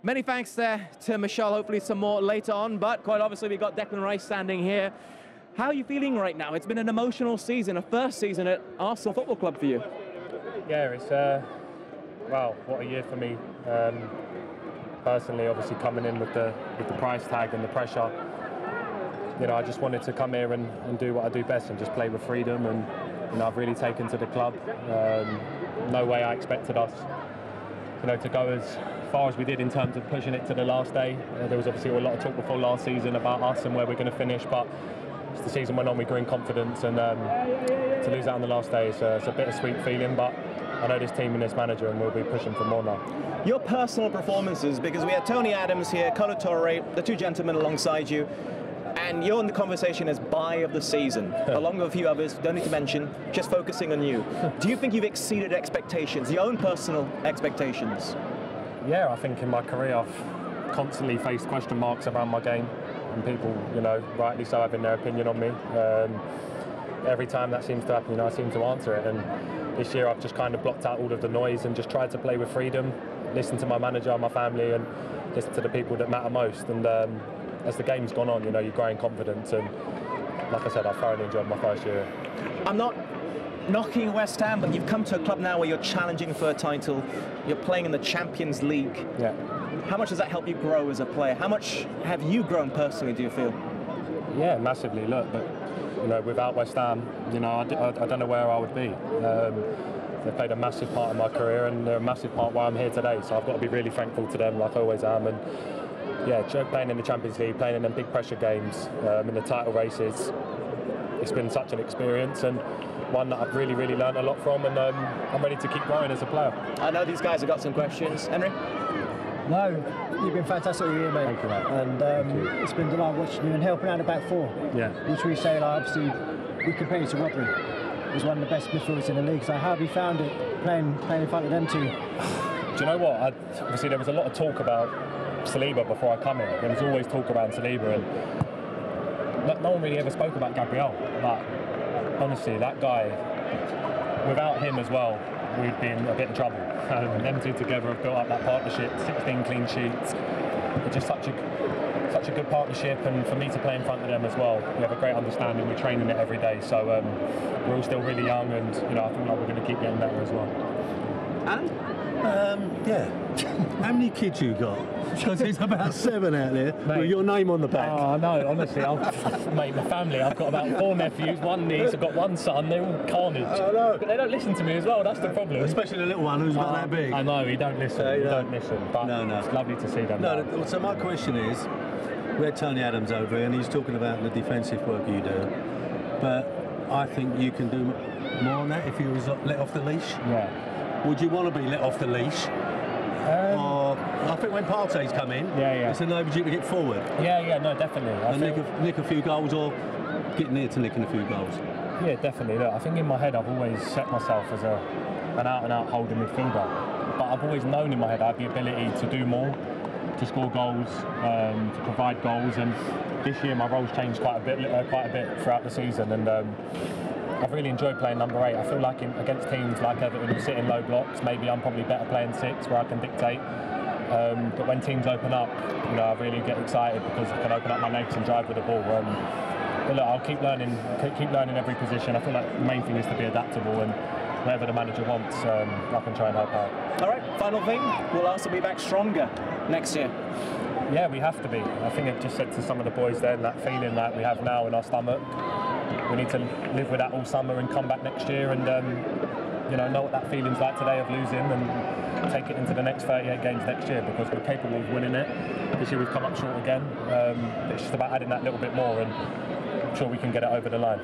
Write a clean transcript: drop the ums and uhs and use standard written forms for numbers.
Many thanks there to Michelle, hopefully some more later on, but quite obviously we've got Declan Rice standing here. How are you feeling right now? It's been an emotional season, a first season at Arsenal Football Club for you. Yeah, it's, wow, what a year for me. Personally, obviously coming in with the price tag and the pressure, you know, I just wanted to come here and do what I do best and just play with freedom, and you know, I've really taken to the club. No way I expected us, you know, to go as far as we did in terms of pushing it to the last day. There was obviously a lot of talk before last season about us and where we're going to finish, but as the season went on, we grew in confidence, and to lose out on the last day is a bittersweet feeling, but I know this team and this manager, and we'll be pushing for more now. Your personal performances, because we had Tony Adams here, Colo Torre, the two gentlemen alongside you, and you're in the conversation as buy of the season, along with a few others, don't need to mention, just focusing on you. Do you think you've exceeded expectations, your own personal expectations? Yeah, I think in my career I've constantly faced question marks around my game, and people, you know, rightly so, having their opinion on me. Every time that seems to happen, you know, I seem to answer it, and this year I've just kind of blocked out all of the noise and just tried to play with freedom, listen to my manager, my family, and listen to the people that matter most. And as the game's gone on, you know, you grow in confidence, and like I said, I've thoroughly enjoyed my first year. I'm not knocking West Ham, but you've come to a club now where you're challenging for a title, you're playing in the Champions League. Yeah. How much does that help you grow as a player? How much have you grown personally, do you feel? Yeah, massively. Look, but you know, without West Ham, you know, I don't know where I would be. They played a massive part in my career, and they're a massive part why I'm here today. So I've got to be really thankful to them, like I always am. And yeah, playing in the Champions League, playing in them big pressure games, in the title races, it's been such an experience, and one that I've really learned a lot from, and I'm ready to keep growing as a player. I know these guys have got some questions. Henry? No, you've been fantastic all year, mate. Thank you, mate. And it's been delight watching you and helping out the back four. Yeah. Which we say, like, obviously, we compare you to Rodri. He's one of the best midfielders in the league. So how have you found it playing in front of them two? Do you know what? Obviously, there was a lot of talk about Saliba before I come in. There was always talk around Saliba, and no one really ever spoke about Gabriel. But honestly, that guy, without him as well, we'd be in a bit of trouble. Them two together have built up that partnership, 16 clean sheets. It's just such a good partnership, and for me to play in front of them as well, we have a great understanding. We're training it every day, so we're all still really young, and you know, I feel like we're going to keep getting better as well. Alan? Yeah. How many kids you got? Because there's about 7 out there with your name on the back. Oh no, honestly, mate, my family, I've got about 4 nephews, 1 niece, I've got 1 son, they're all carnage. Oh, no. But they don't listen to me as well, that's the problem. Especially the little one who's about that big. I know, he don't listen, but No. it's lovely to see them. No, so my question is, we had Tony Adams over here and he's talking about the defensive work you do, but I think you can do more on that if you was let off the leash. Yeah. Would you want to be let off the leash? Or I think when Partey's come in, it's an overdue to get forward. Yeah, no, definitely. And nick a few goals, or get near to nicking a few goals. Yeah, definitely. Look, I think in my head I've always set myself as an out-and-out holding midfielder, but I've always known in my head I have the ability to do more, to score goals, to provide goals, and this year my role's changed quite a bit throughout the season, and I've really enjoyed playing number 8. I feel like against teams like Everton who sit in low blocks, maybe I'm probably better playing 6 where I can dictate. But when teams open up, you know, I really get excited because I can open up my legs and drive with the ball. But look, I'll keep learning every position. I feel like the main thing is to be adaptable, and whatever the manager wants, I can try and help out. All right, final thing, will Arsenal be back stronger next year? Yeah, we have to be. I think I just said to some of the boys then, that feeling that we have now in our stomach, we need to live with that all summer and come back next year and you know what that feeling's like today of losing, and take it into the next 38 games next year, because we're capable of winning it. This year we've come up short again. It's just about adding that little bit more, and I'm sure we can get it over the line.